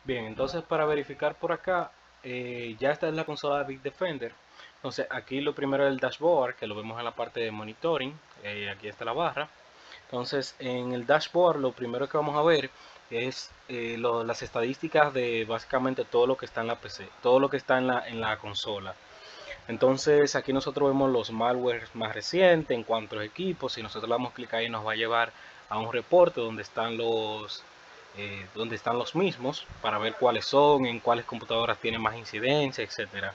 Bien, entonces para verificar por acá, ya esta es la consola de Bitdefender. Entonces aquí lo primero es el dashboard, que lo vemos en la parte de monitoring. Aquí está la barra. Entonces en el dashboard lo primero que vamos a ver es las estadísticas de básicamente todo lo que está en la PC, todo lo que está en la consola. Entonces aquí nosotros vemos los malwares más recientes en cuanto a equipos. Si nosotros le damos clic ahí nos va a llevar a un reporte donde están los mismos para ver cuáles son, en cuáles computadoras tienen más incidencia, etcétera.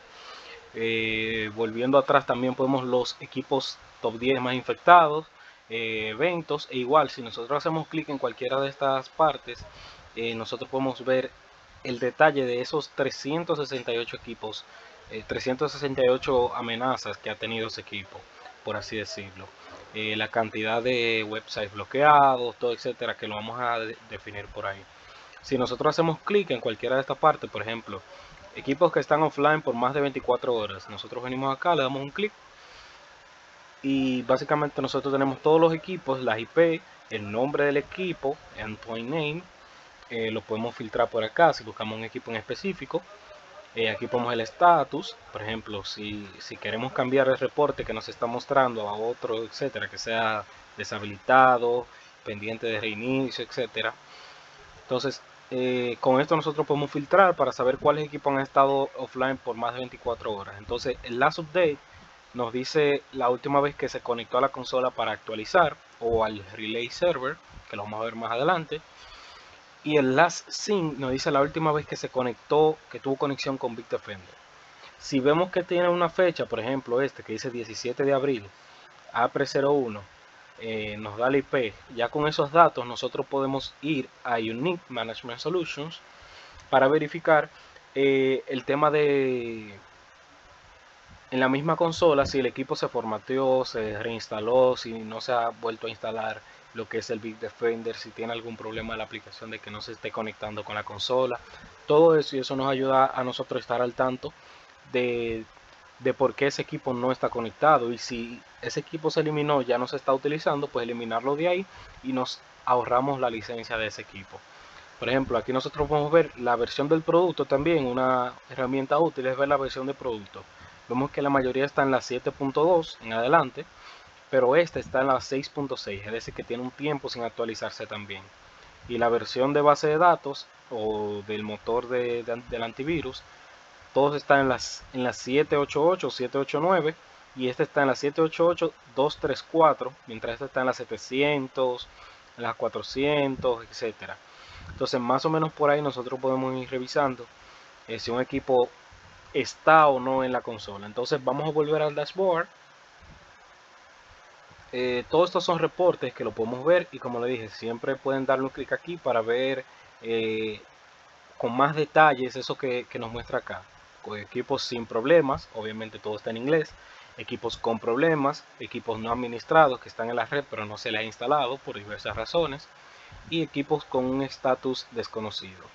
Volviendo atrás también podemos los equipos top 10 más infectados, eventos, e igual si nosotros hacemos clic en cualquiera de estas partes, nosotros podemos ver el detalle de esos 368 equipos, 368 amenazas que ha tenido ese equipo, por así decirlo. La cantidad de websites bloqueados, todo etcétera, que lo vamos a definir por ahí. Si nosotros hacemos clic en cualquiera de estas partes, por ejemplo, equipos que están offline por más de 24 horas, nosotros venimos acá, le damos un clic y básicamente nosotros tenemos todos los equipos, las IP, el nombre del equipo, endpoint name, lo podemos filtrar por acá si buscamos un equipo en específico. Aquí ponemos el status, por ejemplo, si queremos cambiar el reporte que nos está mostrando a otro, etcétera, que sea deshabilitado, pendiente de reinicio, etcétera. Entonces, con esto nosotros podemos filtrar para saber cuáles equipos han estado offline por más de 24 horas. Entonces, el last update nos dice la última vez que se conectó a la consola para actualizar o al relay server, que lo vamos a ver más adelante. Y el last sync nos dice la última vez que se conectó, que tuvo conexión con Bitdefender. Si vemos que tiene una fecha, por ejemplo este que dice 17 de abril, APRE01, nos da la IP, ya con esos datos nosotros podemos ir a Unique Management Solutions para verificar el tema de en la misma consola si el equipo se formateó, se reinstaló, si no se ha vuelto a instalar lo que es el Bitdefender, si tiene algún problema la aplicación de que no se esté conectando con la consola, todo eso, y eso nos ayuda a nosotros estar al tanto de, de por qué ese equipo no está conectado, y si ese equipo se eliminó, ya no se está utilizando, pues eliminarlo de ahí y nos ahorramos la licencia de ese equipo. Por ejemplo, aquí nosotros podemos ver la versión del producto también. Una herramienta útil es ver la versión de producto. Vemos que la mayoría está en la 7.2 en adelante, pero esta está en la 6.6, es decir que tiene un tiempo sin actualizarse también. Y la versión de base de datos o del motor del antivirus, todos están en las 788 o 789, y este está en la 788.234, mientras este está en las 700, en las 400, etcétera. Entonces, más o menos por ahí nosotros podemos ir revisando si un equipo está o no en la consola. Entonces, vamos a volver al dashboard. Todos estos son reportes que lo podemos ver, y como le dije, siempre pueden darle un clic aquí para ver eh, con más detalles eso que nos muestra acá. Con equipos sin problemas, obviamente todo está en inglés. Equipos con problemas, equipos no administrados que están en la red pero no se les ha instalado por diversas razones, y equipos con un estatus desconocido.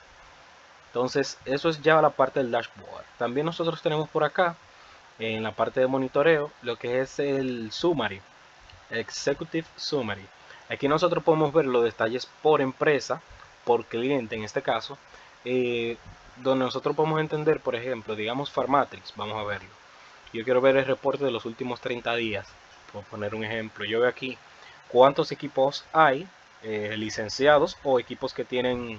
Entonces, eso es ya la parte del dashboard. También nosotros tenemos por acá, en la parte de monitoreo, lo que es el summary, executive summary. Aquí nosotros podemos ver los detalles por empresa, por cliente en este caso, eh, donde nosotros podemos entender, por ejemplo, digamos Pharmatrix, vamos a verlo. Yo quiero ver el reporte de los últimos 30 días, por poner un ejemplo. Yo veo aquí cuántos equipos hay licenciados o equipos que tienen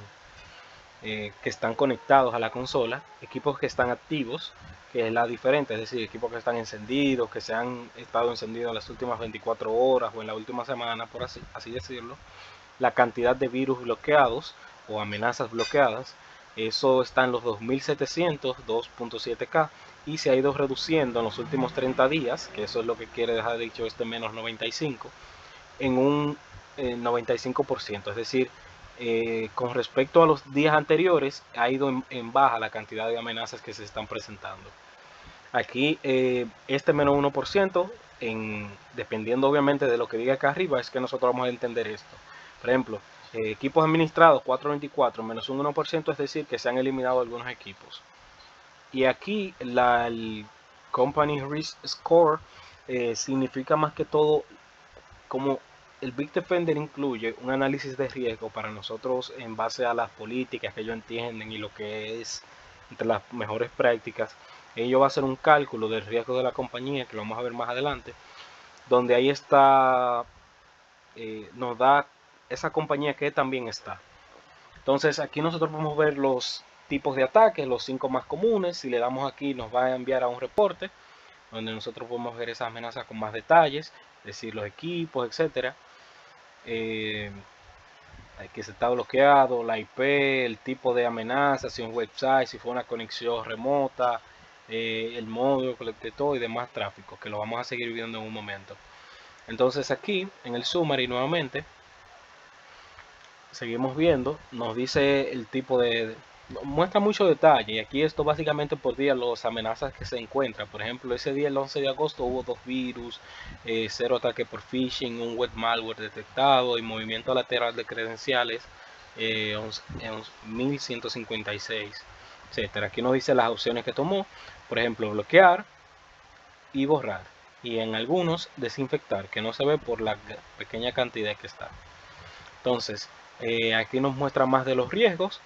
que están conectados a la consola, equipos que están activos, que es la diferente, es decir, equipos que están encendidos, que se han estado encendidos en las últimas 24 horas o en la última semana, por así decirlo, la cantidad de virus bloqueados o amenazas bloqueadas, eso está en los 2700, 2.7K, y se ha ido reduciendo en los últimos 30 días, que eso es lo que quiere dejar dicho este menos 95, en un 95%, es decir, con respecto a los días anteriores ha ido en baja la cantidad de amenazas que se están presentando. Aquí este menos 1%, dependiendo obviamente de lo que diga acá arriba, es que nosotros vamos a entender esto. Por ejemplo, equipos administrados 424 menos un 1%, es decir que se han eliminado algunos equipos. Y aquí el Company Risk Score significa más que todo como el Big Defender incluye un análisis de riesgo para nosotros en base a las políticas que ellos entienden y lo que es entre las mejores prácticas. Ellos va a hacer un cálculo del riesgo de la compañía, que lo vamos a ver más adelante, donde ahí está, nos da esa compañía que también está. Entonces aquí nosotros podemos ver los tipos de ataques, los 5 más comunes. Si le damos aquí nos va a enviar a un reporte donde nosotros podemos ver esas amenazas con más detalles, es decir, los equipos, etcétera. Que se está bloqueado, la IP, el tipo de amenaza, si un website, si fue una conexión remota, el módulo de todo y demás tráfico, que lo vamos a seguir viendo en un momento. Entonces aquí en el summary nuevamente seguimos viendo, nos dice el tipo de, muestra mucho detalle, y aquí esto básicamente por día las amenazas que se encuentran. Por ejemplo, ese día, el 11 de agosto, hubo 2 virus, 0 ataque por phishing, un web malware detectado y movimiento lateral de credenciales, 1156, etcétera. Aquí nos dice las opciones que tomó, por ejemplo, bloquear y borrar, y en algunos desinfectar, que no se ve por la pequeña cantidad que está. Entonces, aquí nos muestra más de los riesgos.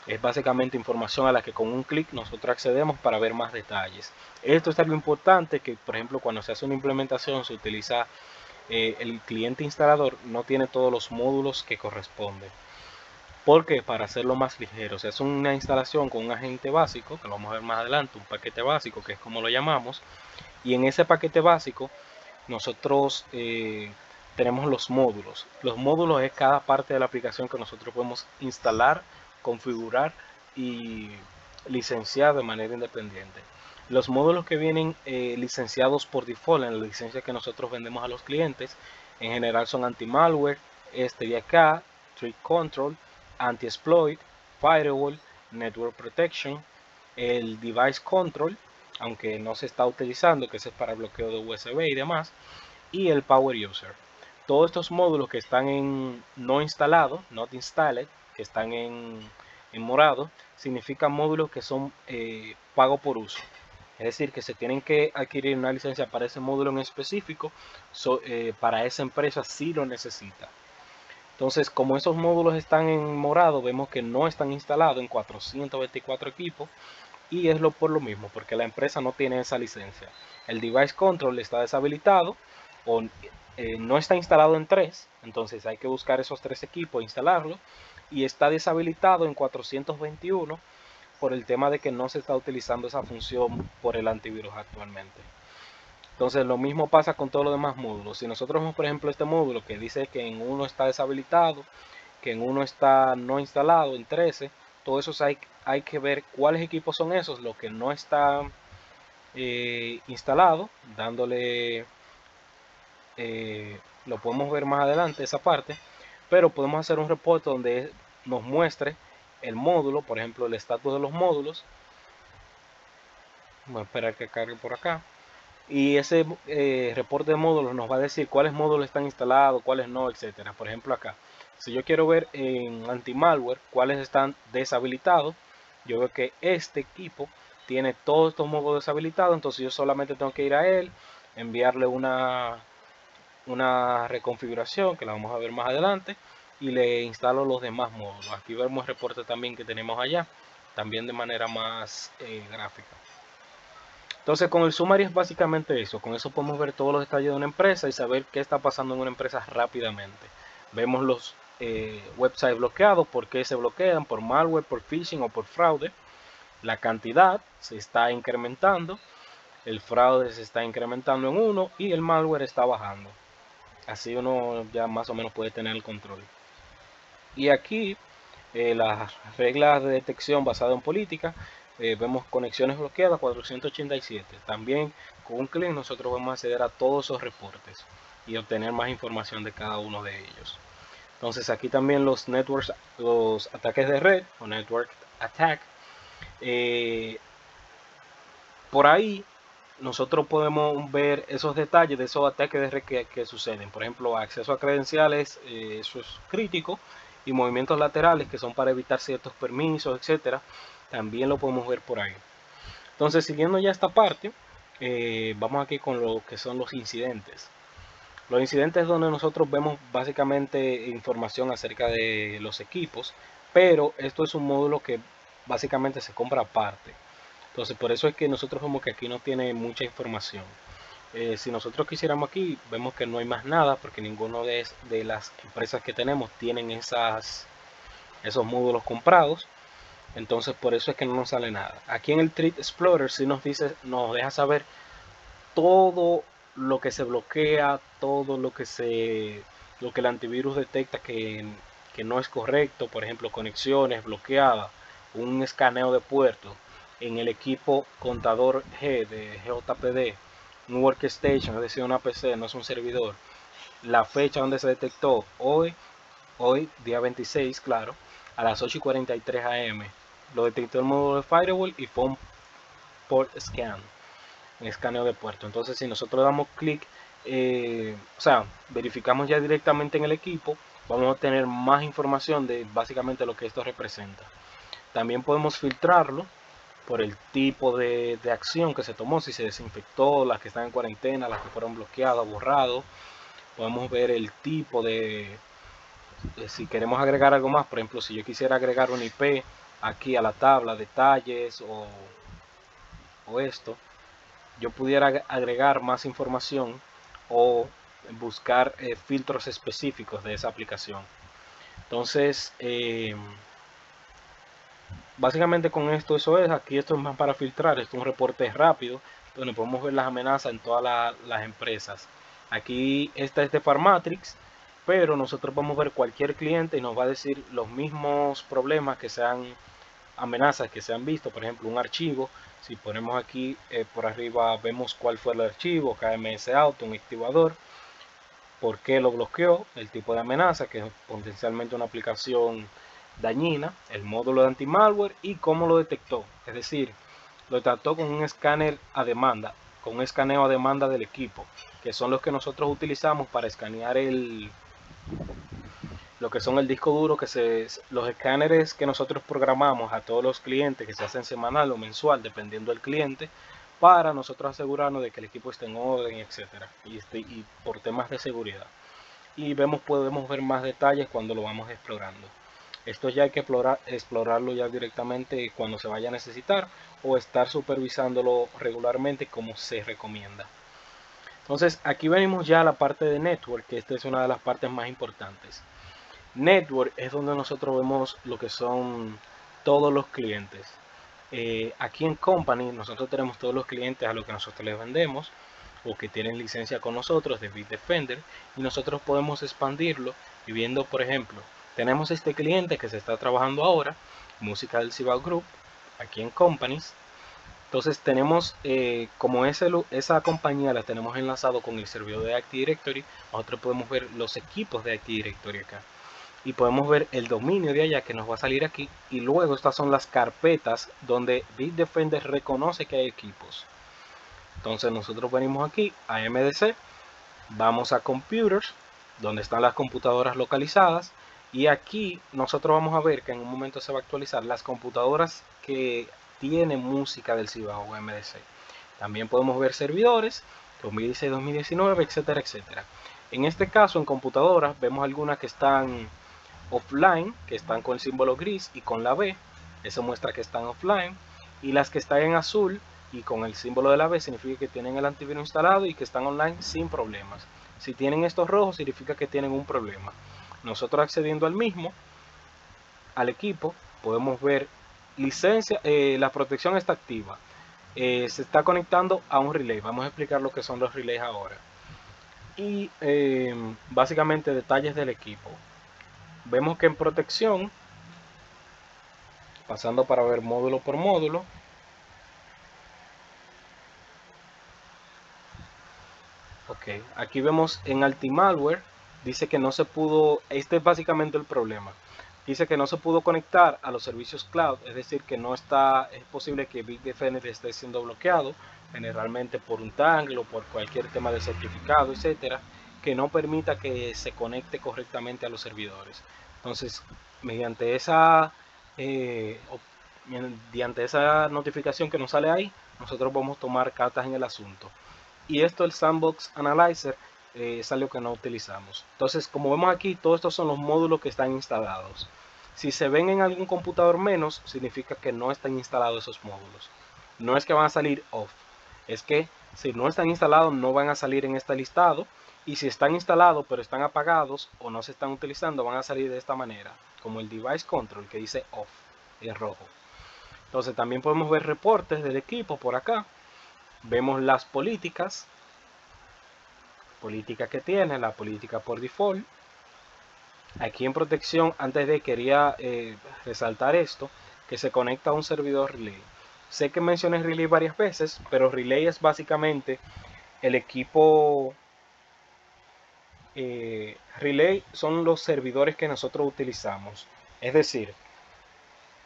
Es básicamente información a la que con un clic nosotros accedemos para ver más detalles. Esto es algo importante, que por ejemplo cuando se hace una implementación se utiliza el cliente instalador, no tiene todos los módulos que corresponden. Porque para hacerlo más ligero, se hace una instalación con un agente básico, que lo vamos a ver más adelante, un paquete básico, que es como lo llamamos. Y en ese paquete básico nosotros tenemos los módulos. Los módulos es cada parte de la aplicación que nosotros podemos instalar, configurar y licenciar de manera independiente. Los módulos que vienen licenciados por default en la licencia que nosotros vendemos a los clientes, en general son anti-malware, este de acá, Threat Control, Anti-Exploit, Firewall, Network Protection, el Device Control, aunque no se está utilizando, que ese es para bloqueo de USB y demás, y el Power User. Todos estos módulos que están en no instalado, not installed, que están en morado, significan módulos que son pago por uso. Es decir, que se tienen que adquirir una licencia para ese módulo en específico, para esa empresa si lo necesita. Entonces, como esos módulos están en morado, vemos que no están instalados en 424 equipos, y es por lo mismo, porque la empresa no tiene esa licencia. El Device Control está deshabilitado o no está instalado en 3, entonces hay que buscar esos 3 equipos, instalarlo, y está deshabilitado en 421 por el tema de que no se está utilizando esa función por el antivirus actualmente. Entonces lo mismo pasa con todos los demás módulos. Si nosotros vemos por ejemplo este módulo que dice que en uno está deshabilitado, que en uno está no instalado, en 13, todo eso hay que ver cuáles equipos son esos, los que no está instalado, dándole, lo podemos ver más adelante esa parte, pero podemos hacer un reporte donde nos muestre el módulo, por ejemplo el estatus de los módulos. Voy a esperar que cargue por acá. Y ese reporte de módulos nos va a decir cuáles módulos están instalados, cuáles no, etcétera. Por ejemplo acá, si yo quiero ver en anti-malware cuáles están deshabilitados, yo veo que este equipo tiene todos estos módulos deshabilitados, entonces yo solamente tengo que ir a él, enviarle una reconfiguración que la vamos a ver más adelante, y le instalo los demás módulos. Aquí vemos el reporte también que tenemos allá, también de manera más gráfica. Entonces con el summary es básicamente eso. Con eso podemos ver todos los detalles de una empresa y saber qué está pasando en una empresa rápidamente. Vemos los websites bloqueados, por qué se bloquean, por malware, por phishing o por fraude. La cantidad se está incrementando, el fraude se está incrementando en 1 y el malware está bajando. Así uno ya más o menos puede tener el control. Y aquí las reglas de detección basadas en política. Vemos conexiones bloqueadas 487. También con un clic nosotros vamos a acceder a todos esos reportes y obtener más información de cada uno de ellos. Entonces aquí también los networks, los ataques de red o network attack. Por ahí nosotros podemos ver esos detalles de esos ataques de red que suceden. Por ejemplo, acceso a credenciales, eso es crítico, y movimientos laterales que son para evitar ciertos permisos, etcétera, también lo podemos ver por ahí. Entonces, siguiendo ya esta parte, vamos aquí con lo que son los incidentes. Los incidentes es donde nosotros vemos básicamente información acerca de los equipos, pero esto es un módulo que básicamente se compra aparte. Entonces por eso es que nosotros vemos que aquí no tiene mucha información. Si nosotros quisiéramos aquí, vemos que no hay más nada porque ninguno de las empresas que tenemos tienen esos módulos comprados. Entonces por eso es que no nos sale nada. Aquí en el Threat Explorer sí nos deja saber todo lo que se bloquea, todo lo que el antivirus detecta que no es correcto, por ejemplo, conexiones bloqueadas, un escaneo de puertos en el equipo contador G de JPD, un workstation, es decir, una PC, no es un servidor, la fecha donde se detectó, hoy día 26, claro, a las 8:43 am, lo detectó el módulo de firewall y fue un port scan, un escaneo de puerto. Entonces si nosotros damos clic, o sea, verificamos ya directamente en el equipo, vamos a tener más información de básicamente lo que esto representa. También podemos filtrarlo por el tipo de acción que se tomó, si se desinfectó, las que están en cuarentena, las que fueron bloqueadas, borrados. Podemos ver el tipo si queremos agregar algo más, por ejemplo, si yo quisiera agregar un IP aquí a la tabla, detalles o esto, yo pudiera agregar más información o buscar filtros específicos de esa aplicación. Entonces, básicamente con esto eso es. Aquí esto es más para filtrar, esto es un reporte rápido donde podemos ver las amenazas en todas las empresas. Aquí esta es de Pharmatrix, pero nosotros vamos a ver cualquier cliente y nos va a decir los mismos problemas que sean amenazas que se han visto. Por ejemplo, un archivo, si ponemos aquí por arriba vemos cuál fue el archivo, KMS Auto, un activador, por qué lo bloqueó, el tipo de amenaza, que es potencialmente una aplicación dañina, el módulo de anti-malware y cómo lo detectó. Es decir, lo trató con un escáner a demanda, con un escaneo a demanda del equipo, que son los que nosotros utilizamos para escanear lo que son el disco duro, los escáneres que nosotros programamos a todos los clientes, que se hacen semanal o mensual, dependiendo del cliente, para nosotros asegurarnos de que el equipo esté en orden, etcétera, y por temas de seguridad. Y podemos ver más detalles cuando lo vamos explorando. Esto ya hay que explorarlo ya directamente cuando se vaya a necesitar o estar supervisándolo regularmente como se recomienda. Entonces aquí venimos ya a la parte de network, que esta es una de las partes más importantes. Network es donde nosotros vemos lo que son todos los clientes. Aquí en Company nosotros tenemos todos los clientes a los que nosotros les vendemos o que tienen licencia con nosotros de Bitdefender, y nosotros podemos expandirlo y viendo, por ejemplo, tenemos este cliente que se está trabajando ahora, música del Cibao Group, aquí en Companies. Entonces tenemos, como esa compañía la tenemos enlazado con el servidor de Active Directory, nosotros podemos ver los equipos de Active Directory acá y podemos ver el dominio de allá que nos va a salir aquí, y luego estas son las carpetas donde Bitdefender reconoce que hay equipos. Entonces nosotros venimos aquí a MDC, vamos a Computers, donde están las computadoras localizadas, y aquí nosotros vamos a ver que en un momento se va a actualizar las computadoras que tienen música del Cibao o MDC. También podemos ver servidores 2016, 2019, etcétera, etcétera. En este caso, en computadoras vemos algunas que están offline, que están con el símbolo gris y con la B, eso muestra que están offline, y las que están en azul y con el símbolo de la B significa que tienen el antivirus instalado y que están online sin problemas. Si tienen estos rojos significa que tienen un problema. Nosotros accediendo al mismo, al equipo, podemos ver licencia, la protección está activa, se está conectando a un relay. Vamos a explicar lo que son los relays ahora. Y básicamente detalles del equipo. Vemos que en protección, pasando para ver módulo por módulo, ok, aquí vemos en anti-malware, dice que no se pudo, este es básicamente el problema, dice que no se pudo conectar a los servicios cloud, es decir, que no está, es posible que Bitdefender esté siendo bloqueado, generalmente por un tangle o por cualquier tema de certificado, etcétera, que no permita que se conecte correctamente a los servidores. Entonces, mediante eh, mediante esa notificación que nos sale ahí, nosotros vamos a tomar cartas en el asunto. Y esto el Sandbox Analyzer es algo que no utilizamos. Entonces, como vemos aquí, todos estos son los módulos que están instalados. Si se ven en algún computador menos, significa que no están instalados esos módulos. No es que van a salir off, es que si no están instalados no van a salir en este listado, y si están instalados pero están apagados o no se están utilizando, van a salir de esta manera, como el device control que dice off, en rojo. Entonces también podemos ver reportes del equipo por acá. Vemos las políticas que tiene, la política por default. Aquí en protección, antes de quería resaltar esto, que se conecta a un servidor relay. Sé que mencioné relay varias veces, pero relay es básicamente el equipo. Relay son los servidores que nosotros utilizamos. Es decir,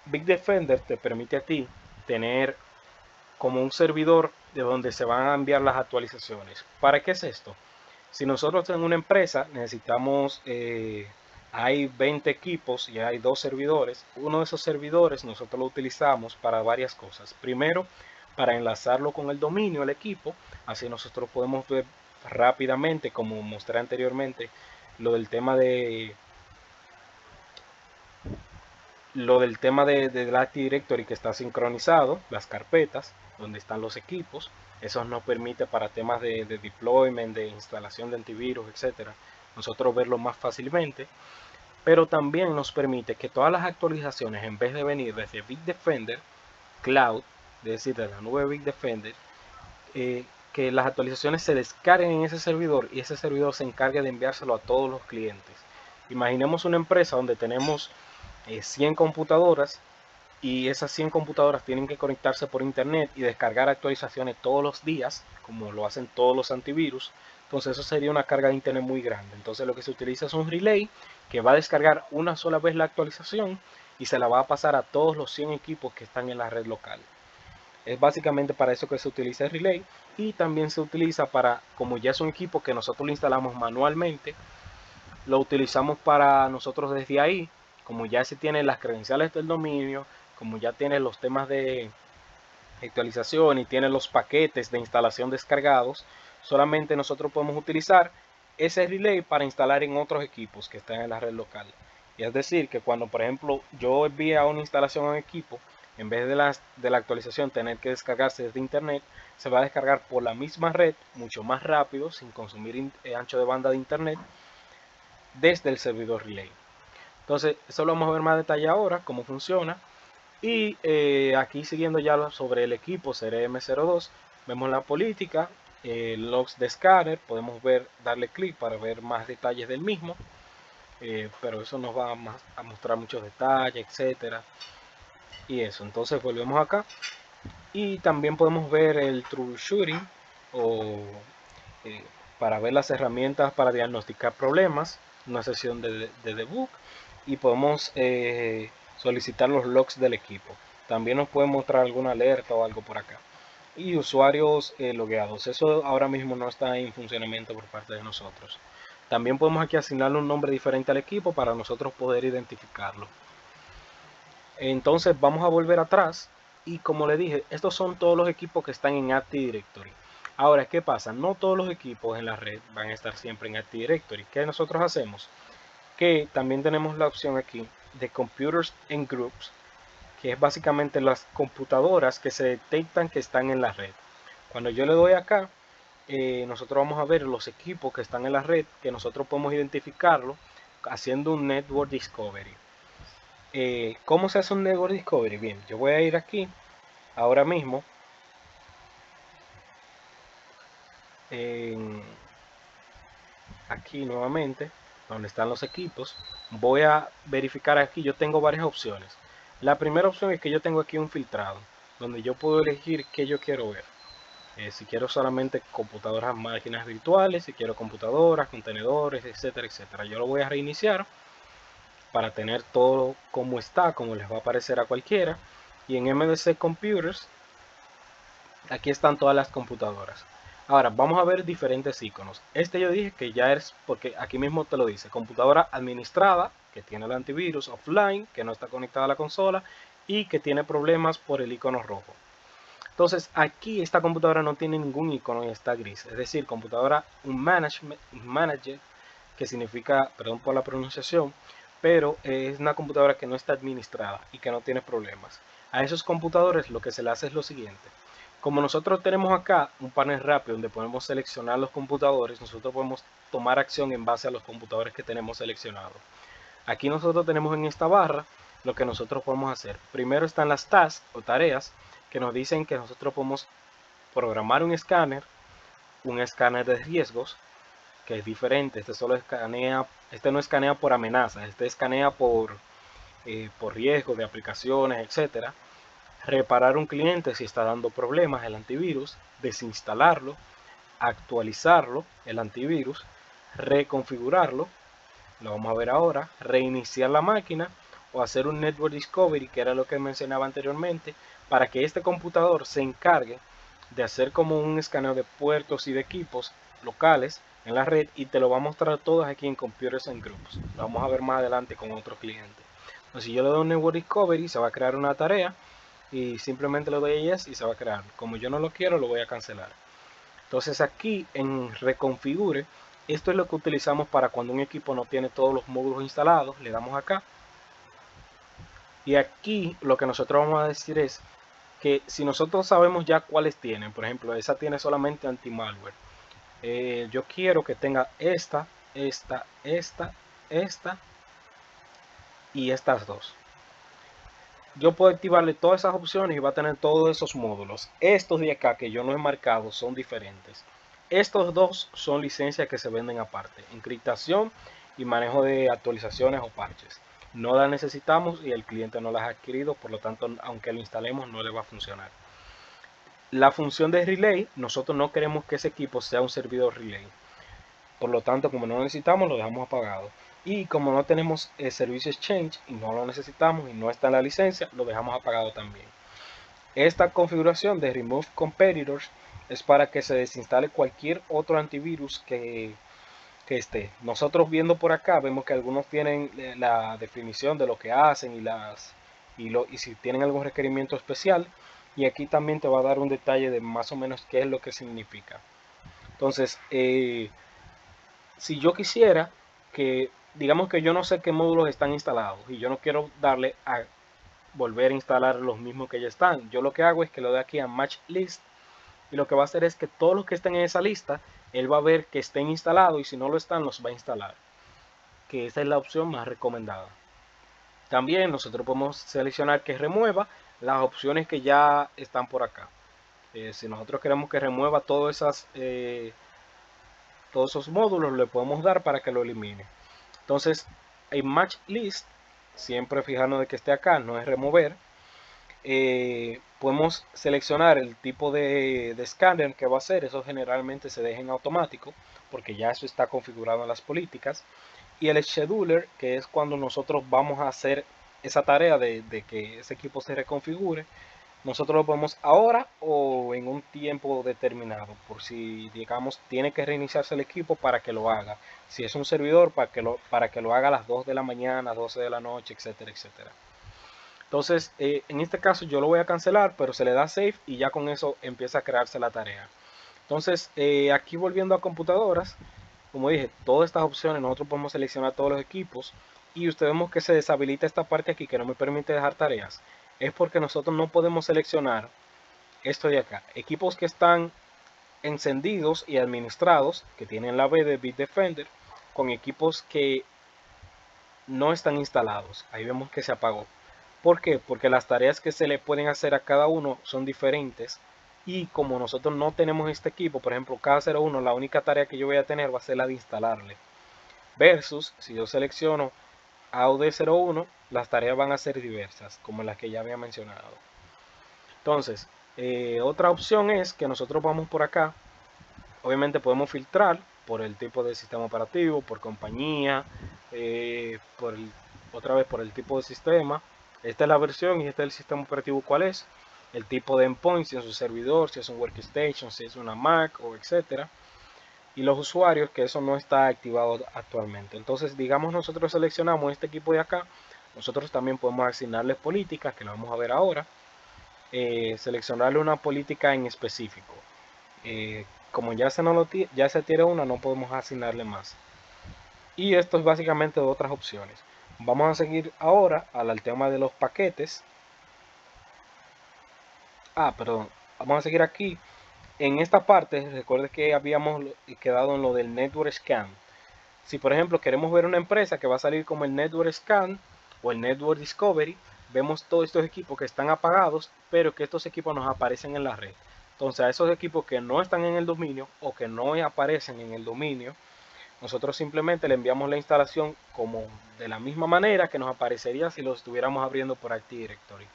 Bitdefender te permite a ti tener como un servidor de donde se van a enviar las actualizaciones. ¿Para qué es esto? Si nosotros en una empresa necesitamos, hay 20 equipos y hay 2 servidores, uno de esos servidores nosotros lo utilizamos para varias cosas. Primero, para enlazarlo con el dominio, el equipo, así nosotros podemos ver rápidamente, como mostré anteriormente, lo del tema de del Active Directory que está sincronizado, las carpetas donde están los equipos. Eso nos permite para temas de deployment, de instalación de antivirus, etcétera, nosotros verlo más fácilmente. Pero también nos permite que todas las actualizaciones, en vez de venir desde Bitdefender Cloud, es decir, de la nube Bitdefender, que las actualizaciones se descarguen en ese servidor y ese servidor se encargue de enviárselo a todos los clientes. Imaginemos una empresa donde tenemos 100 computadoras y esas 100 computadoras tienen que conectarse por internet y descargar actualizaciones todos los días, como lo hacen todos los antivirus. Entonces eso sería una carga de internet muy grande. Entonces lo que se utiliza es un relay que va a descargar una sola vez la actualización y se la va a pasar a todos los 100 equipos que están en la red local. Es básicamente para eso que se utiliza el relay, y también se utiliza para, como ya es un equipo que nosotros lo instalamos manualmente, lo utilizamos para nosotros desde ahí, como ya se tienen las credenciales del dominio, como ya tiene los temas de actualización y tiene los paquetes de instalación descargados, solamente nosotros podemos utilizar ese relay para instalar en otros equipos que están en la red local. Y es decir, que cuando por ejemplo yo envíe una instalación a un equipo, en vez de la actualización tener que descargarse desde internet, se va a descargar por la misma red, mucho más rápido, sin consumir ancho de banda de internet, desde el servidor relay. Entonces, eso lo vamos a ver más detalle ahora, cómo funciona. Y aquí siguiendo ya sobre el equipo CRM02, vemos la política, logs de scanner, podemos ver, darle clic para ver más detalles del mismo, pero eso nos va a mostrar muchos detalles, etcétera. Y eso, entonces volvemos acá y también podemos ver el troubleshooting o eh, para ver las herramientas para diagnosticar problemas, una sesión de debug, y podemos solicitar los logs del equipo. También nos puede mostrar alguna alerta o algo por acá. Y usuarios logueados. Eso ahora mismo no está en funcionamiento por parte de nosotros. También podemos aquí asignarle un nombre diferente al equipo para nosotros poder identificarlo. Entonces vamos a volver atrás y como le dije, estos son todos los equipos que están en Active Directory. Ahora, ¿qué pasa? No todos los equipos en la red van a estar siempre en Active Directory. ¿Qué nosotros hacemos? Que también tenemos la opción aquí de Computers and Groups, que es básicamente las computadoras que se detectan que están en la red. Cuando yo le doy acá, nosotros vamos a ver los equipos que están en la red, que nosotros podemos identificarlo haciendo un Network Discovery. ¿Cómo se hace un Network Discovery? Bien, yo voy a ir aquí ahora mismo aquí nuevamente donde están los equipos. Voy a verificar aquí, yo tengo varias opciones. La primera opción es que yo tengo aquí un filtrado donde yo puedo elegir qué yo quiero ver. Si quiero solamente computadoras, máquinas virtuales, si quiero computadoras, contenedores, etcétera, etcétera. Yo lo voy a reiniciar para tener todo como está, como les va a aparecer a cualquiera. Y en MDC Computers, aquí están todas las computadoras. Ahora vamos a ver diferentes iconos. Este yo dije que ya es, porque aquí mismo te lo dice, computadora administrada, que tiene el antivirus, offline, que no está conectada a la consola y que tiene problemas por el icono rojo. Entonces aquí esta computadora no tiene ningún icono y está gris, es decir, computadora un manager, que significa, perdón por la pronunciación, pero es una computadora que no está administrada y que no tiene problemas. A esos computadores lo que se le hace es lo siguiente. Como nosotros tenemos acá un panel rápido donde podemos seleccionar los computadores, nosotros podemos tomar acción en base a los computadores que tenemos seleccionados. Aquí nosotros tenemos en esta barra lo que nosotros podemos hacer. Primero están las tasks o tareas que nos dicen que nosotros podemos programar un escáner de riesgos, que es diferente. Este solo escanea, este no escanea por amenazas, este escanea por riesgos de aplicaciones, etcétera. Reparar un cliente si está dando problemas, el antivirus, desinstalarlo, actualizarlo, el antivirus, reconfigurarlo, lo vamos a ver ahora, reiniciar la máquina o hacer un network discovery, que era lo que mencionaba anteriormente, para que este computador se encargue de hacer como un escaneo de puertos y de equipos locales en la red, y te lo va a mostrar todos aquí en Computers and Groups. Lo vamos a ver más adelante con otros clientes. Entonces, si yo le doy un network discovery, se va a crear una tarea y simplemente le doy yes y se va a crear. Como yo no lo quiero, lo voy a cancelar. Entonces aquí en reconfigure, esto es lo que utilizamos para cuando un equipo no tiene todos los módulos instalados. Le damos acá y aquí lo que nosotros vamos a decir es que si nosotros sabemos ya cuáles tienen, por ejemplo, esa tiene solamente anti-malware, yo quiero que tenga esta y estas dos. Yo puedo activarle todas esas opciones y va a tener todos esos módulos. Estos de acá que yo no he marcado son diferentes. Estos dos son licencias que se venden aparte, encriptación y manejo de actualizaciones o parches. No las necesitamos y el cliente no las ha adquirido, por lo tanto, aunque lo instalemos, no le va a funcionar. La función de relay, nosotros no queremos que ese equipo sea un servidor relay. Por lo tanto, como no lo necesitamos, lo dejamos apagado. Y como no tenemos servicio exchange y no lo necesitamos y no está en la licencia, lo dejamos apagado también. Esta configuración de Remove Competitors es para que se desinstale cualquier otro antivirus que esté. Nosotros viendo por acá vemos que algunos tienen la definición de lo que hacen y si tienen algún requerimiento especial. Y aquí también te va a dar un detalle de más o menos qué es lo que significa. Entonces, si yo quisiera que, digamos que yo no sé qué módulos están instalados y yo no quiero darle a volver a instalar los mismos que ya están, yo lo que hago es que lo doy aquí a Match List y lo que va a hacer es que todos los que estén en esa lista, él va a ver que estén instalados y si no lo están, los va a instalar, que esa es la opción más recomendada. También nosotros podemos seleccionar que remueva las opciones que ya están por acá. Si nosotros queremos que remueva todos esos módulos, le podemos dar para que lo elimine. Entonces, en Match List, siempre fijarnos de que esté acá, no es remover. Podemos seleccionar el tipo de escáner que va a hacer. Eso generalmente se deja en automático porque ya eso está configurado en las políticas. Y el scheduler, que es cuando nosotros vamos a hacer esa tarea de que ese equipo se reconfigure. Nosotros lo podemos ahora o en un tiempo determinado, por si digamos tiene que reiniciarse el equipo para que lo haga. Si es un servidor, para que lo haga a las 2 de la mañana, 12 de la noche, etcétera, etcétera. Entonces, en este caso yo lo voy a cancelar, pero se le da save y ya con eso empieza a crearse la tarea. Entonces, aquí volviendo a computadoras, como dije, todas estas opciones nosotros podemos seleccionar todos los equipos y ustedes vemos que se deshabilita esta parte aquí que no me permite dejar tareas. Es porque nosotros no podemos seleccionar esto de acá. Equipos que están encendidos y administrados, que tienen la B de Bitdefender, con equipos que no están instalados. Ahí vemos que se apagó. ¿Por qué? Porque las tareas que se le pueden hacer a cada uno son diferentes. Y como nosotros no tenemos este equipo, por ejemplo, cada 01, la única tarea que yo voy a tener va a ser la de instalarle. Versus, si yo selecciono AUD01, las tareas van a ser diversas, como las que ya había mencionado. Entonces, otra opción es que nosotros vamos por acá. Obviamente podemos filtrar por el tipo de sistema operativo, por compañía, otra vez por el tipo de sistema. Esta es la versión y este es el sistema operativo cuál es. El tipo de endpoint, si es un servidor, si es un workstation, si es una Mac o etcétera. Y los usuarios, que eso no está activado actualmente. Entonces, digamos, nosotros seleccionamos este equipo de acá. Nosotros también podemos asignarles políticas, que lo vamos a ver ahora. seleccionarle una política en específico. Como ya ya se tiene una, no podemos asignarle más. Y esto es básicamente otras opciones. Vamos a seguir ahora al tema de los paquetes. Perdón. Vamos a seguir aquí. En esta parte, recuerde que habíamos quedado en lo del Network Scan. Si por ejemplo queremos ver una empresa que va a salir como el Network Scan o el Network Discovery, vemos todos estos equipos que están apagados, pero que estos equipos nos aparecen en la red. Entonces a esos equipos que no están en el dominio o que no aparecen en el dominio, nosotros simplemente le enviamos la instalación como de la misma manera que nos aparecería si lo estuviéramos abriendo por Active Directory.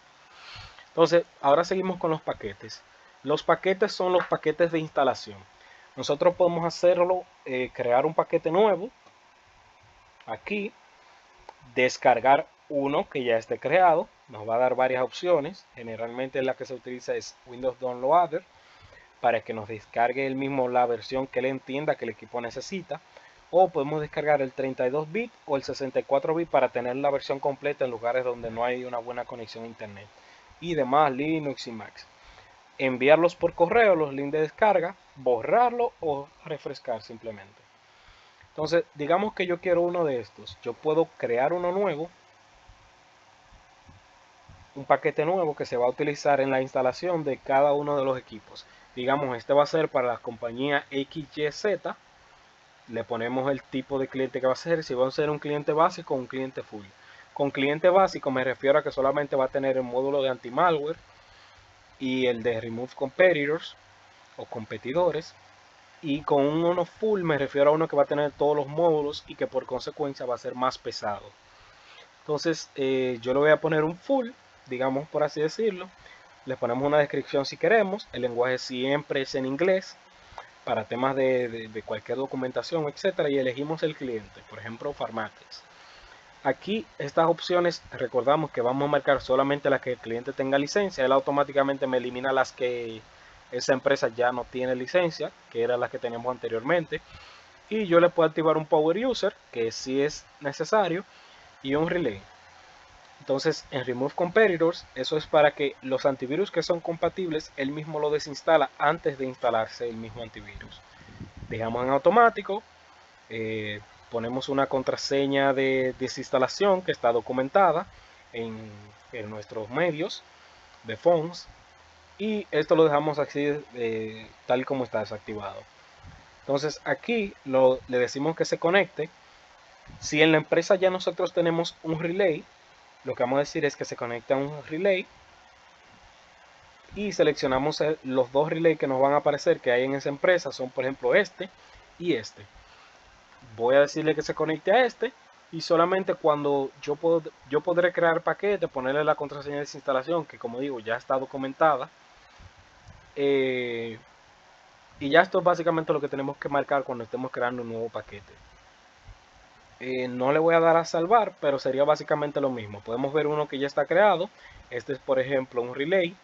Entonces, ahora seguimos con los paquetes. Los paquetes son los paquetes de instalación. Nosotros podemos hacerlo, crear un paquete nuevo. Aquí, descargar uno que ya esté creado. Nos va a dar varias opciones. Generalmente la que se utiliza es Windows Downloader, para que nos descargue el mismo la versión que él entienda que el equipo necesita. O podemos descargar el 32 bit o el 64 bit para tener la versión completa en lugares donde no hay una buena conexión a internet. Y demás, Linux y Mac. Enviarlos por correo, los links de descarga, borrarlo o refrescar simplemente. Entonces, digamos que yo quiero uno de estos. Yo puedo crear uno nuevo, un paquete nuevo que se va a utilizar en la instalación de cada uno de los equipos. Digamos, este va a ser para la compañía XYZ. Le ponemos el tipo de cliente que va a ser, si va a ser un cliente básico o un cliente full. Con cliente básico me refiero a que solamente va a tener el módulo de anti-malware y el de Remove Competitors o competidores. Y con uno full me refiero a uno que va a tener todos los módulos y que por consecuencia va a ser más pesado. Entonces yo le voy a poner un full, digamos por así decirlo. Le ponemos una descripción si queremos. El lenguaje siempre es en inglés para temas de cualquier documentación, etcétera, y elegimos el cliente, por ejemplo Pharmatex. Aquí estas opciones recordamos que vamos a marcar solamente las que el cliente tenga licencia. Él automáticamente me elimina las que esa empresa ya no tiene licencia, que eran las que teníamos anteriormente, y yo le puedo activar un Power User, que sí es necesario, y un Relay. Entonces en Remove Competitors, eso es para que los antivirus que son compatibles, él mismo lo desinstala antes de instalarse el mismo antivirus. Dejamos en automático, ponemos una contraseña de desinstalación que está documentada en nuestros medios de phones, y esto lo dejamos así tal como está desactivado. Entonces aquí le decimos que se conecte. Si en la empresa ya nosotros tenemos un relay, lo que vamos a decir es que se conecta a un relay y seleccionamos los dos relays que nos van a aparecer que hay en esa empresa. Son por ejemplo este y este. Voy a decirle que se conecte a este y solamente cuando yo podré crear paquete, ponerle la contraseña de desinstalación, que como digo ya está documentada. Y ya esto es básicamente lo que tenemos que marcar cuando estemos creando un nuevo paquete. No le voy a dar a salvar, pero sería básicamente lo mismo. Podemos ver uno que ya está creado. Este es por ejemplo un relay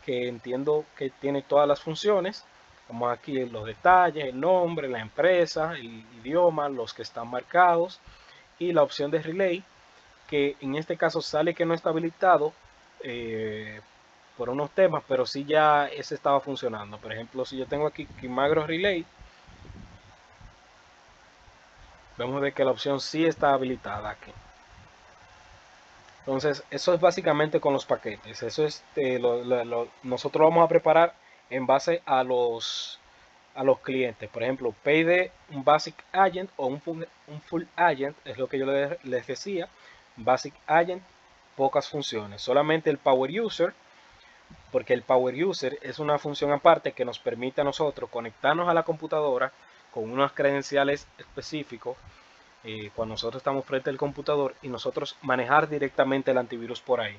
que entiendo que tiene todas las funciones. Como aquí los detalles, el nombre, la empresa, el idioma, los que están marcados y la opción de relay, que en este caso sale que no está habilitado por unos temas, pero sí ya ese estaba funcionando. Por ejemplo, si yo tengo aquí Kimagro Relay, vemos de que la opción sí está habilitada aquí. Entonces, eso es básicamente con los paquetes. Eso es nosotros vamos a preparar en base a los clientes. Por ejemplo, Payde un Basic Agent o un Full Agent, es lo que yo les decía. Basic Agent, pocas funciones. Solamente el Power User, porque el Power User es una función aparte que nos permite a nosotros conectarnos a la computadora con unos credenciales específicos cuando nosotros estamos frente al computador y nosotros manejar directamente el antivirus por ahí.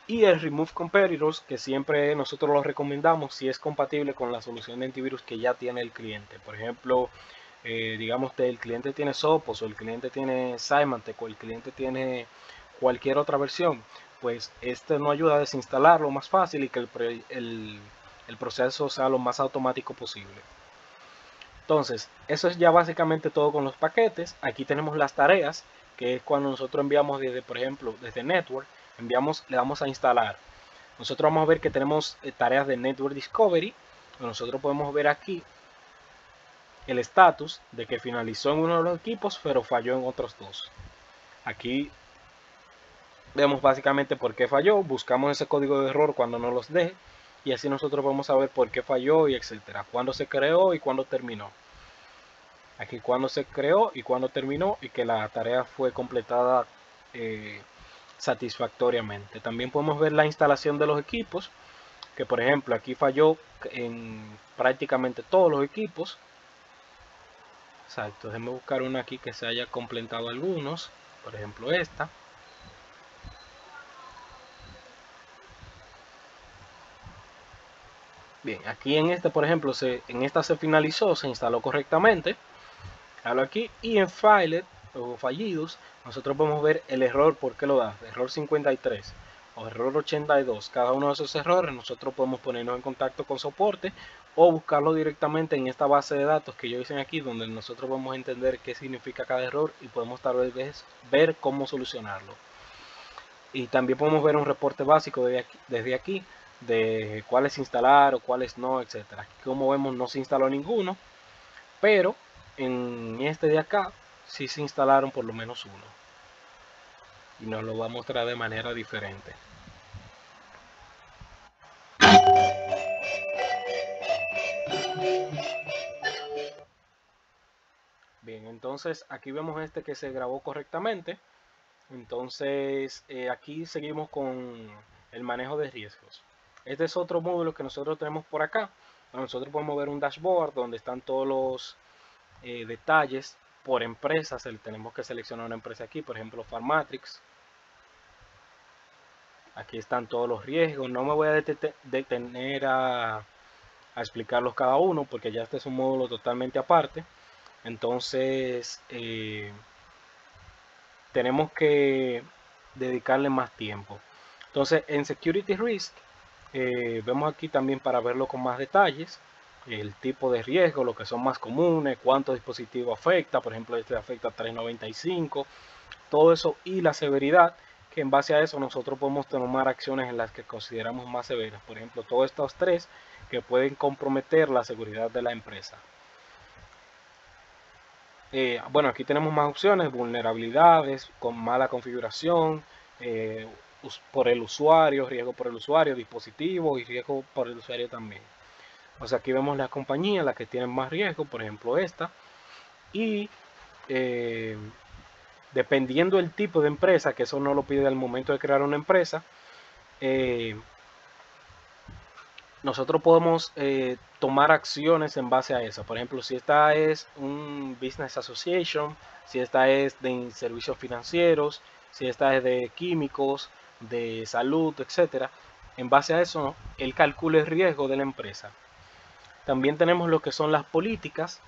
Y el Remove Competitors, que siempre nosotros lo recomendamos si es compatible con la solución de antivirus que ya tiene el cliente. Por ejemplo, digamos que el cliente tiene Sophos o el cliente tiene Symantec o el cliente tiene cualquier otra versión, pues este nos ayuda a desinstalarlo más fácil y que el proceso sea lo más automático posible. Entonces, eso es ya básicamente todo con los paquetes. Aquí tenemos las tareas, que es cuando nosotros enviamos desde, por ejemplo, desde Network, le damos a instalar. nosotros vamos a ver que tenemos tareas de Network Discovery. Nosotros podemos ver aquí el estatus de que finalizó en uno de los equipos, pero falló en otros dos. Aquí vemos básicamente por qué falló, buscamos ese código de error cuando no los deje, y así nosotros vamos a ver por qué falló y etcétera, cuándo se creó y cuándo terminó. Aquí cuándo se creó y cuándo terminó, y que la tarea fue completada satisfactoriamente. También podemos ver la instalación de los equipos, que por ejemplo aquí falló en prácticamente todos los equipos. Exacto, déjenme buscar una aquí que se haya completado algunos, por ejemplo esta. Bien, aquí en este, por ejemplo, en esta se finalizó, se instaló correctamente. Hablo aquí, y en Failed o fallidos, nosotros podemos ver el error, por qué lo da, error 53 o error 82. Cada uno de esos errores nosotros podemos ponernos en contacto con soporte o buscarlo directamente en esta base de datos que yo hice aquí, donde nosotros vamos a entender qué significa cada error y podemos tal vez ver cómo solucionarlo. Y también podemos ver un reporte básico desde aquí de cuáles instalar o cuáles no, etcétera. Aquí, como vemos, no se instaló ninguno, pero en este de acá sí se instalaron por lo menos uno, y nos lo va a mostrar de manera diferente. Bien, entonces aquí vemos este que se grabó correctamente. Entonces aquí seguimos con el manejo de riesgos. Este es otro módulo que nosotros tenemos por acá. Nosotros podemos ver un dashboard donde están todos los detalles por empresas. Tenemos que seleccionar una empresa aquí, por ejemplo Pharmatrix. Aquí están todos los riesgos. No me voy a detener a explicarlos cada uno, porque ya este es un módulo totalmente aparte. Entonces tenemos que dedicarle más tiempo. Entonces en Security Risk vemos aquí también, para verlo con más detalles, el tipo de riesgo, lo que son más comunes, cuántos dispositivos afecta. Por ejemplo, este afecta a 395, todo eso, y la severidad, que en base a eso nosotros podemos tomar acciones en las que consideramos más severas. Por ejemplo, todos estos tres que pueden comprometer la seguridad de la empresa. Bueno, aquí tenemos más opciones: vulnerabilidades, con mala configuración, por el usuario, riesgo por el usuario, dispositivo, y riesgo por el usuario también. O sea, aquí vemos las compañías, las que tienen más riesgo, por ejemplo esta, y dependiendo del tipo de empresa, que eso no lo pide al momento de crear una empresa, nosotros podemos tomar acciones en base a eso. Por ejemplo, si esta es un Business Association, si esta es de servicios financieros, si esta es de químicos, de salud, etcétera. En base a eso, él calcula el riesgo de la empresa. También tenemos lo que son las políticas,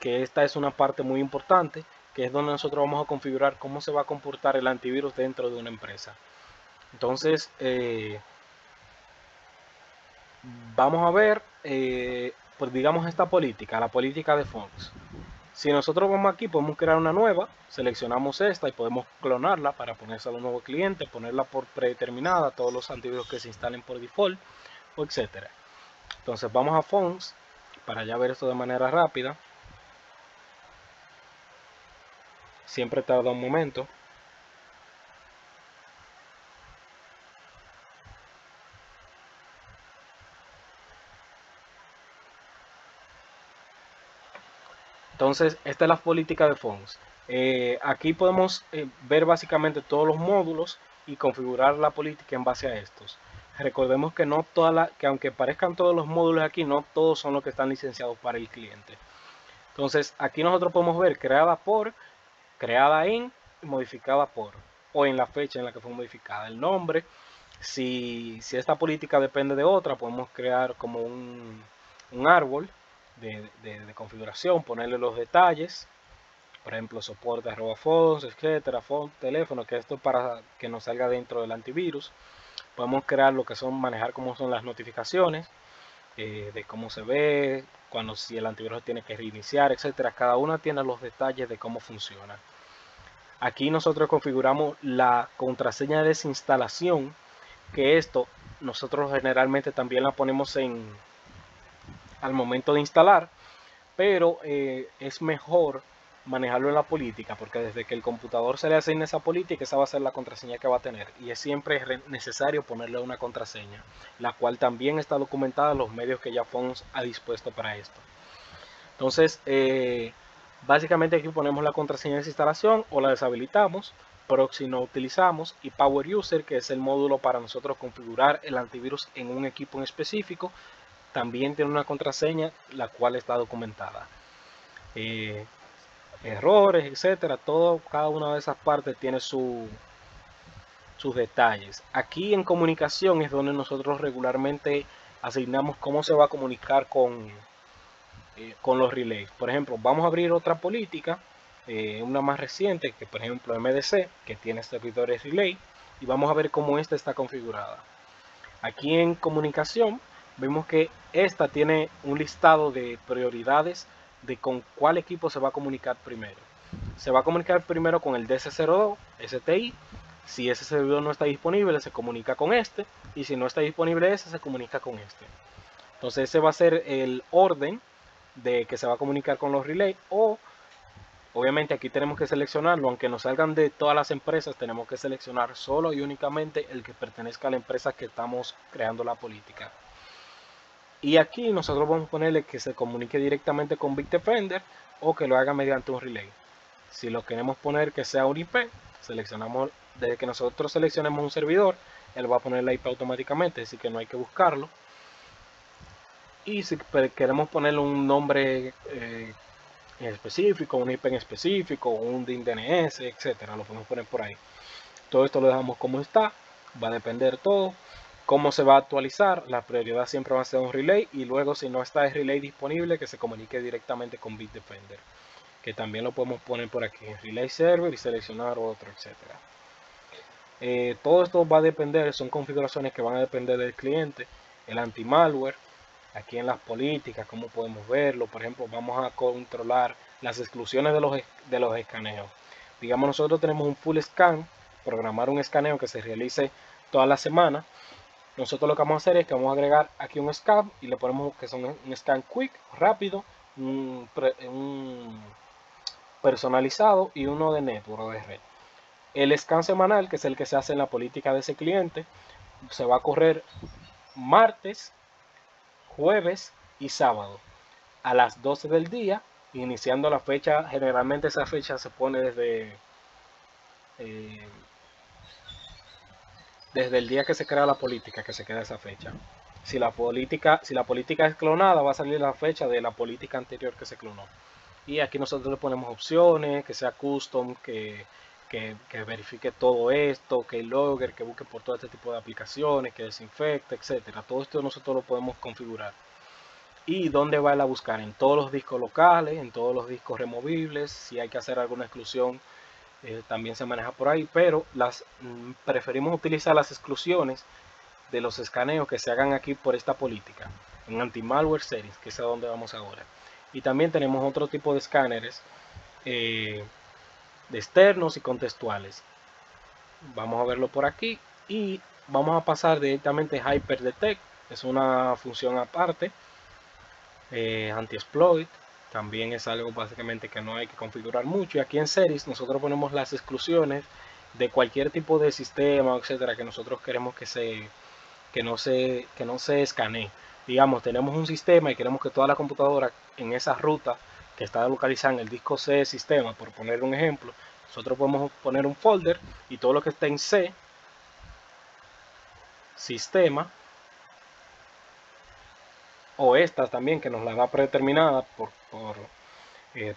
que esta es una parte muy importante, que es donde nosotros vamos a configurar cómo se va a comportar el antivirus dentro de una empresa. Entonces, vamos a ver, pues digamos, esta política, la política de fonts. Si nosotros vamos aquí, podemos crear una nueva, seleccionamos esta y podemos clonarla para ponerse a un nuevo cliente, ponerla por predeterminada, todos los antivirus que se instalen por default, o etcétera. Entonces vamos a fonts para ya ver esto de manera rápida. Siempre tarda un momento. Entonces, esta es la política de fonts. Aquí podemos ver básicamente todos los módulos y configurar la política en base a estos. Recordemos que no que aunque parezcan todos los módulos aquí, no todos son los que están licenciados para el cliente. Entonces, aquí nosotros podemos ver creada por, creada en, modificada por, o en la fecha en la que fue modificada. El nombre, si esta política depende de otra, podemos crear como un árbol de configuración, ponerle los detalles, por ejemplo soporte @fonts, etcétera, font, teléfono, que esto es para que nos salga dentro del antivirus. Podemos crear lo que son, manejar cómo son las notificaciones, de cómo se ve, si el antivirus tiene que reiniciar, etcétera. Cada una tiene los detalles de cómo funciona. Aquí nosotros configuramos la contraseña de desinstalación, que esto nosotros generalmente también la ponemos al momento de instalar, pero es mejor manejarlo en la política, porque desde que el computador se le asigne esa política, esa va a ser la contraseña que va a tener, y es siempre necesario ponerle una contraseña, la cual también está documentada en los medios que ya FONS ha dispuesto para esto. Entonces, básicamente aquí ponemos la contraseña de instalación o la deshabilitamos, proxy no utilizamos, y Power User, que es el módulo para nosotros configurar el antivirus en un equipo en específico, también tiene una contraseña la cual está documentada. Errores, etcétera, cada una de esas partes tiene sus detalles. Aquí en comunicación es donde nosotros regularmente asignamos cómo se va a comunicar con los relays. Por ejemplo, vamos a abrir otra política, una más reciente, que por ejemplo MDC, que tiene servidores relay, y vamos a ver cómo esta está configurada. Aquí en comunicación vemos que esta tiene un listado de prioridades de con cuál equipo se va a comunicar primero. Se va a comunicar primero con el DC02 STI. Si ese servidor no está disponible, se comunica con este, y si no está disponible ese, se comunica con este. Entonces ese va a ser el orden de que se va a comunicar con los relays. O obviamente aquí tenemos que seleccionarlo, aunque nos salgan de todas las empresas, tenemos que seleccionar solo y únicamente el que pertenezca a la empresa que estamos creando la política. Y aquí nosotros vamos a ponerle que se comunique directamente con Bitdefender o que lo haga mediante un relay. Si lo queremos poner que sea un IP, seleccionamos, desde que nosotros seleccionemos un servidor, él va a poner la IP automáticamente, así que no hay que buscarlo. Y si queremos ponerle un nombre en específico, un IP en específico, un DIN DNS, etcétera, lo podemos poner por ahí. Todo esto lo dejamos como está, va a depender todo. Cómo se va a actualizar, la prioridad siempre va a ser un relay, y luego si no está el relay disponible, que se comunique directamente con Bitdefender, que también lo podemos poner por aquí en relay server y seleccionar otro, etcétera. Todo esto va a depender, son configuraciones que van a depender del cliente. El anti-malware, aquí en las políticas, cómo podemos verlo. Por ejemplo, vamos a controlar las exclusiones de los escaneos. Digamos, nosotros tenemos un full scan, programar un escaneo que se realice toda la semana. Nosotros lo que vamos a hacer es que vamos a agregar aquí un scan y le ponemos que son un scan quick, rápido, un personalizado y uno de network o de red. El scan semanal, que es el que se hace en la política de ese cliente, se va a correr martes, jueves y sábado a las 12 del día, iniciando la fecha. Generalmente esa fecha se pone desde el día que se crea la política, que se queda esa fecha. Si la política es clonada, va a salir la fecha de la política anterior que se clonó. Y aquí nosotros le ponemos opciones, que sea custom, que verifique todo esto, que el logger, que busque por todo este tipo de aplicaciones, que desinfecte, etcétera. Todo esto nosotros lo podemos configurar. ¿Y dónde va a buscar? En todos los discos locales, en todos los discos removibles. Si hay que hacer alguna exclusión, también se maneja por ahí, pero preferimos utilizar las exclusiones de los escaneos que se hagan aquí por esta política, en Anti-Malware Settings, que es a donde vamos ahora. Y también tenemos otro tipo de escáneres de externos y contextuales. Vamos a verlo por aquí y vamos a pasar directamente a HyperDetect. Es una función aparte. Anti-exploit también es algo básicamente que no hay que configurar mucho. Y aquí en Series nosotros ponemos las exclusiones de cualquier tipo de sistema, etcétera, que nosotros queremos que no se escanee. Digamos, tenemos un sistema y queremos que toda la computadora en esa ruta que está localizada en el disco C de sistema, por poner un ejemplo, nosotros podemos poner un folder y todo lo que está en C, sistema, o estas también que nos la da predeterminada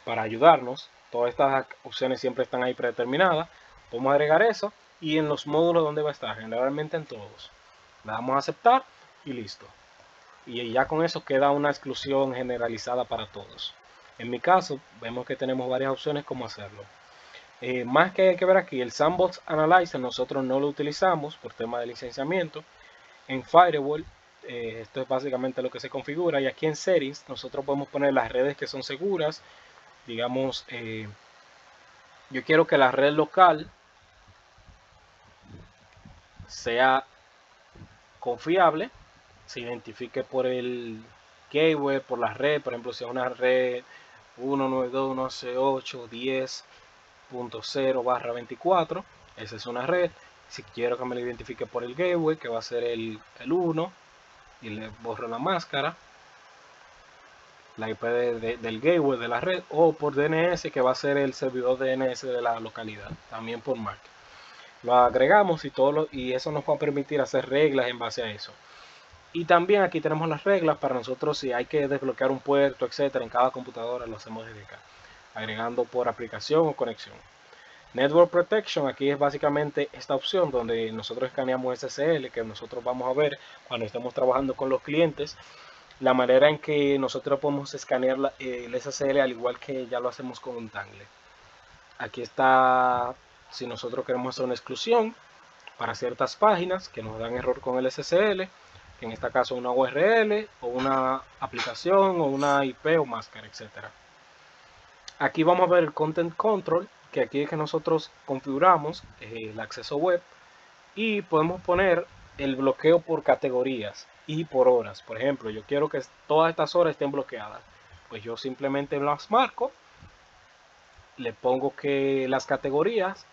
para ayudarnos. Todas estas opciones siempre están ahí predeterminadas. Podemos agregar eso y en los módulos donde va a estar, generalmente en todos. Le damos a aceptar y listo. Y ya con eso queda una exclusión generalizada para todos. En mi caso, vemos que tenemos varias opciones como hacerlo. Más que hay que ver aquí, el Sandbox Analyzer nosotros no lo utilizamos por tema de licenciamiento. En Firewall, esto es básicamente lo que se configura. Y aquí en Settings, nosotros podemos poner las redes que son seguras. Digamos, yo quiero que la red local sea confiable, se identifique por el gateway, por la red, por ejemplo, si es una red 192.168.10.0/24, esa es una red. Si quiero que me lo identifique por el gateway, que va a ser el 1, y le borro la máscara, la IP del gateway de la red, o por DNS, que va a ser el servidor DNS de la localidad, también por MAC. Lo agregamos y eso nos va a permitir hacer reglas en base a eso. Y también aquí tenemos las reglas para nosotros si hay que desbloquear un puerto, etcétera, en cada computadora lo hacemos desde acá, agregando por aplicación o conexión. Network Protection, aquí es básicamente esta opción donde nosotros escaneamos SSL, que nosotros vamos a ver cuando estemos trabajando con los clientes, la manera en que nosotros podemos escanear el SSL al igual que ya lo hacemos con un Tangle. Aquí está si nosotros queremos hacer una exclusión para ciertas páginas que nos dan error con el SSL, que en este caso una URL o una aplicación o una IP o máscara, etcétera. Aquí vamos a ver el Content Control, que aquí es que nosotros configuramos el acceso web y podemos poner el bloqueo por categorías y por horas. Por ejemplo, yo quiero que todas estas horas estén bloqueadas, pues yo simplemente las marco, le pongo que las categorías,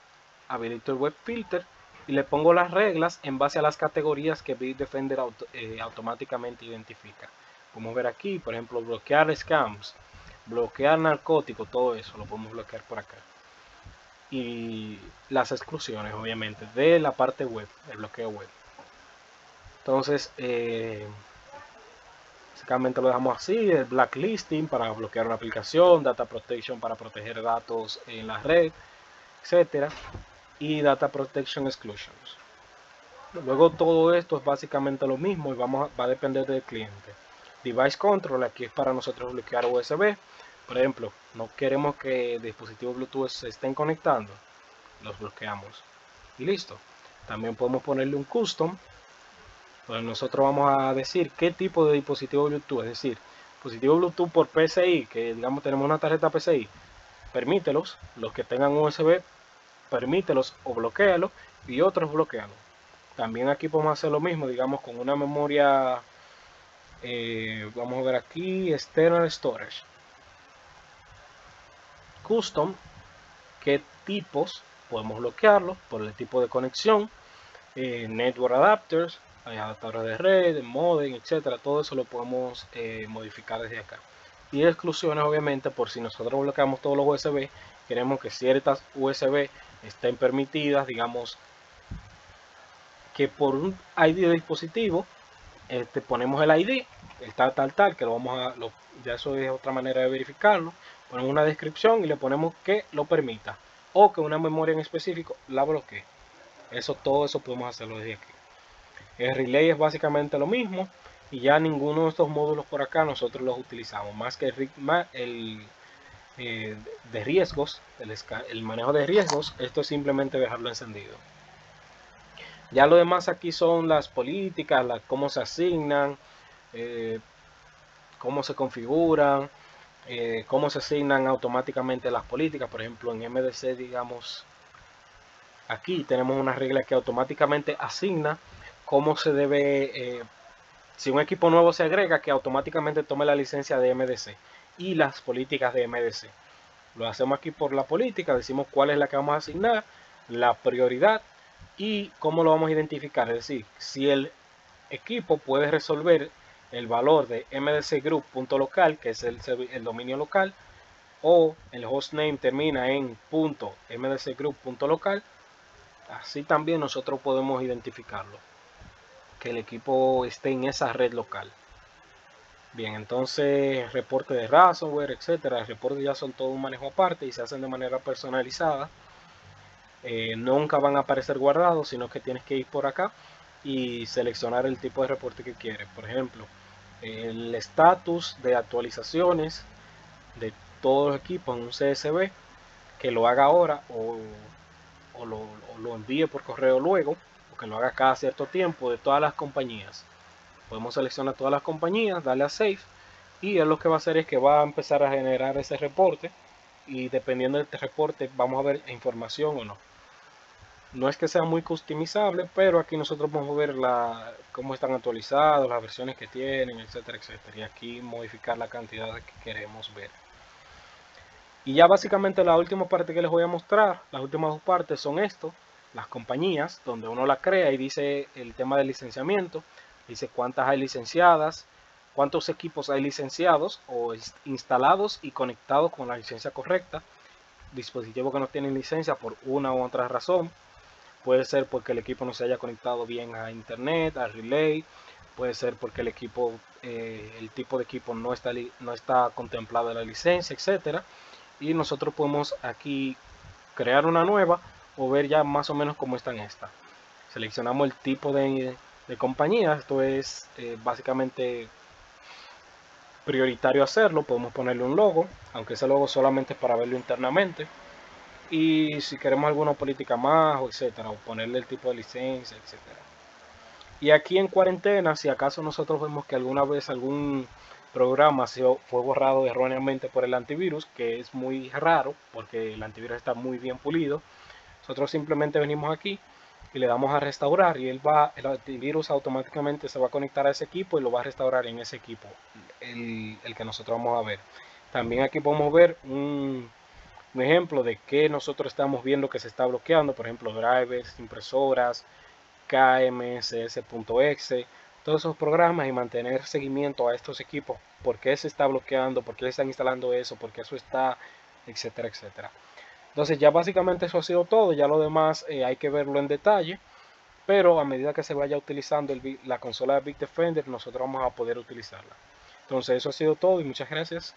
habilito el web filter y le pongo las reglas en base a las categorías que Bitdefender automáticamente identifica. Podemos ver aquí, por ejemplo, bloquear scams, bloquear narcóticos, todo eso lo podemos bloquear por acá. Y las exclusiones, obviamente, de la parte web, el bloqueo web. Entonces, básicamente lo dejamos así: el blacklisting para bloquear una aplicación, data protection para proteger datos en la red, etcétera, y data protection exclusions. Luego todo esto es básicamente lo mismo y va a depender del cliente. Device control, aquí es para nosotros bloquear USB. Por ejemplo, no queremos que dispositivos Bluetooth se estén conectando, los bloqueamos y listo. También podemos ponerle un custom, donde nosotros vamos a decir qué tipo de dispositivo Bluetooth, es decir, dispositivo Bluetooth por PCI, que digamos tenemos una tarjeta PCI, permítelos, los que tengan USB, permítelos o bloquealos, y otros bloquealos. También aquí podemos hacer lo mismo, digamos con una memoria, vamos a ver aquí, external storage, custom, qué tipos podemos bloquearlo por el tipo de conexión, network adapters, hay adaptadores de red, modem, etcétera. Todo eso lo podemos modificar desde acá. Y exclusiones, obviamente, por si nosotros bloqueamos todos los USB, queremos que ciertas USB estén permitidas, digamos que por un ID de dispositivo ponemos el ID, el tal, que lo vamos a, ya eso es otra manera de verificarlo. Ponemos una descripción y le ponemos que lo permita o que una memoria en específico la bloquee. Todo eso podemos hacerlo desde aquí. El relay es básicamente lo mismo y ya ninguno de estos módulos por acá nosotros los utilizamos, más que el de riesgos, el manejo de riesgos. Esto es simplemente dejarlo encendido. Ya lo demás aquí son las políticas, cómo se asignan, cómo se configuran, cómo se asignan automáticamente las políticas. Por ejemplo, en MDC, digamos, aquí tenemos una regla que automáticamente asigna cómo se debe, si un equipo nuevo se agrega, que automáticamente tome la licencia de MDC y las políticas de MDC. Lo hacemos aquí por la política, decimos cuál es la que vamos a asignar, la prioridad y cómo lo vamos a identificar. Es decir, si el equipo puede resolver el valor de mdcgroup.local, que es el dominio local, o el hostname termina en .mdcgroup.local, así también nosotros podemos identificarlo, que el equipo esté en esa red local. Bien, entonces reporte de ransomware, etcétera, los reportes ya son todo un manejo aparte y se hacen de manera personalizada. Nunca van a aparecer guardados, sino que tienes que ir por acá y seleccionar el tipo de reporte que quieres. Por ejemplo, el estatus de actualizaciones de todos los equipos en un CSV, que lo haga ahora o lo envíe por correo luego, o que lo haga cada cierto tiempo, de todas las compañías. Podemos seleccionar todas las compañías, darle a Save, y él lo que va a hacer es que va a empezar a generar ese reporte, y dependiendo de este reporte vamos a ver información o no. No es que sea muy customizable, pero aquí nosotros podemos ver cómo están actualizados, las versiones que tienen, etcétera, etcétera. Y aquí modificar la cantidad que queremos ver. Y ya básicamente la última parte que les voy a mostrar, las últimas dos partes son esto, las compañías, donde uno la crea y dice el tema del licenciamiento, dice cuántas hay licenciadas, cuántos equipos hay licenciados o instalados y conectados con la licencia correcta, dispositivos que no tienen licencia por una u otra razón, puede ser porque el equipo no se haya conectado bien a internet, a relay, puede ser porque el equipo, el tipo de equipo no está contemplado en la licencia, etcétera. Y nosotros podemos aquí crear una nueva o ver ya más o menos cómo están estas. Seleccionamos el tipo de compañía, esto es básicamente prioritario hacerlo, podemos ponerle un logo, aunque ese logo solamente es para verlo internamente. Y si queremos alguna política más, o etcétera, o ponerle el tipo de licencia, etcétera. Y aquí en cuarentena, si acaso nosotros vemos que alguna vez algún programa fue borrado erróneamente por el antivirus, que es muy raro porque el antivirus está muy bien pulido, nosotros simplemente venimos aquí y le damos a restaurar y el antivirus automáticamente se va a conectar a ese equipo y lo va a restaurar en ese equipo, el que nosotros vamos a ver. También aquí podemos ver un ejemplo de que nosotros estamos viendo que se está bloqueando, por ejemplo, drivers, impresoras, KMSS.exe, todos esos programas y mantener seguimiento a estos equipos, por qué se está bloqueando, por qué están instalando eso, por qué eso está, etcétera, etcétera. Entonces ya básicamente eso ha sido todo, ya lo demás hay que verlo en detalle, pero a medida que se vaya utilizando la consola de Bitdefender, nosotros vamos a poder utilizarla. Entonces eso ha sido todo y muchas gracias.